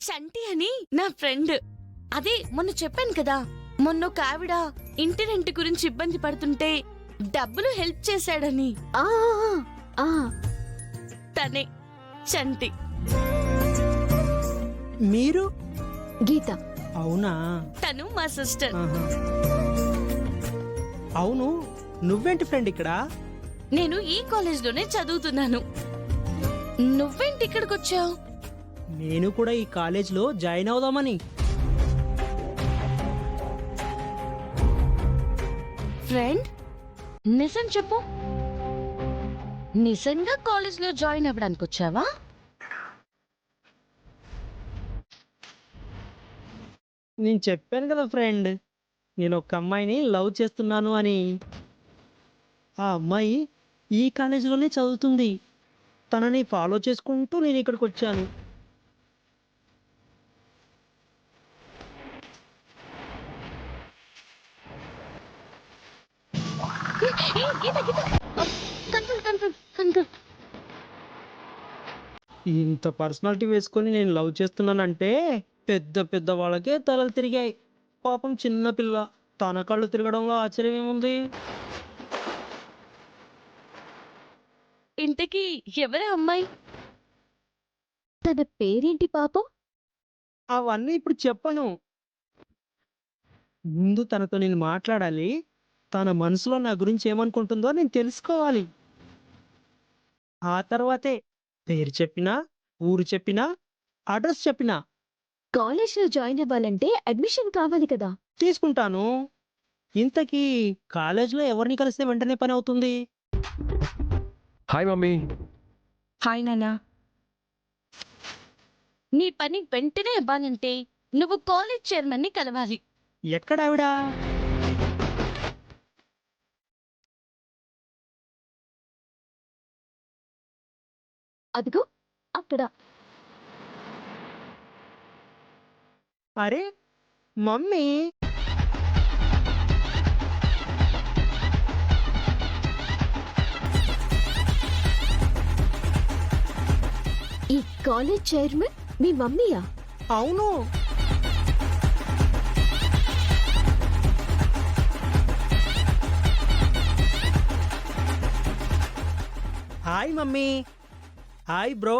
చంటి అని నా ఫ్రెండ్. అదే మొన్న చెప్పాను కదా, మొన్న ఒక ఆవిడ ఇంటి రెంట్ గురించి ఇబ్బంది పడుతుంటే డబ్బులు హెల్ప్ చేశాడని. ఆ ఆ, తనే చంటి. మీరు? గీత. అవునా? తను మా సిస్టర్. ఆహా. అవును, నువ్వేంటి ఫ్రెండ్ ఇక్కడ? నేను ఈ కాలేజ్లోనే చదువుతున్నాను. నువ్వేంటి ఇక్కడికి వచ్చావు? నేను కూడా ఈ కాలేజ్లో జాయిన్ అవుదామని. ఫ్రెండ్, నిజం చెప్పు, నిజంగా కాలేజ్లో జాయిన్ అవ్వడానికి వచ్చావా? నేను చెప్పాను కదా ఫ్రెండ్, నేను ఒక అమ్మాయిని లవ్ చేస్తున్నాను అని. ఆ అమ్మాయి ఈ కాలేజీలోనే చదువుతుంది. తనని ఫాలో చేసుకుంటూ నేను ఇక్కడికి వచ్చాను. ఇంత పర్సనాలిటీ వేసుకొని నేను లవ్ చేస్తున్నానంటే పెద్ద పెద్ద వాళ్ళకే తలలు తిరిగాయి. పాపం చిన్న పిల్ల, తన కళ్ళు తిరగడంలో ఆశ్చర్యం ఏముంది? ఇంతకీ ఎవరే అమ్మాయి? తన పేరేంటి పాపం? అవన్నీ ఇప్పుడు చెప్పను. ముందు తనతో నేను మాట్లాడాలి. తన మనసులో నా గురించి ఏమనుకుంటుందో నేను తెలుసుకోవాలి. ఆ తర్వాతే పేరు చెప్పినా, ఊరు చెప్పినా, అడ్రస్ చెప్పినా కాలేజ్లో జాయిన్ అవ్వాలంటే అడ్మిషన్ కావాలి కదా. తీసుకుంటాను. ఇంతకీ కాలేజ్లో ఎవరిని కలిస్తే వెంటనే పని అవుతుంది? Hi mummy. హాయ్ నానా. నీ పని వెంటనే అవ్వాలంటే నువ్వు కాలేజ్ చైర్మన్ ని కలవాలి. ఎక్కడ ఆవిడ? అదిగో అక్కడ. అరే మమ్మీ! ఈ కాలేజ్ చైర్మన్ మీ మమ్మీయా? అవును. Hi mummy. Hi bro.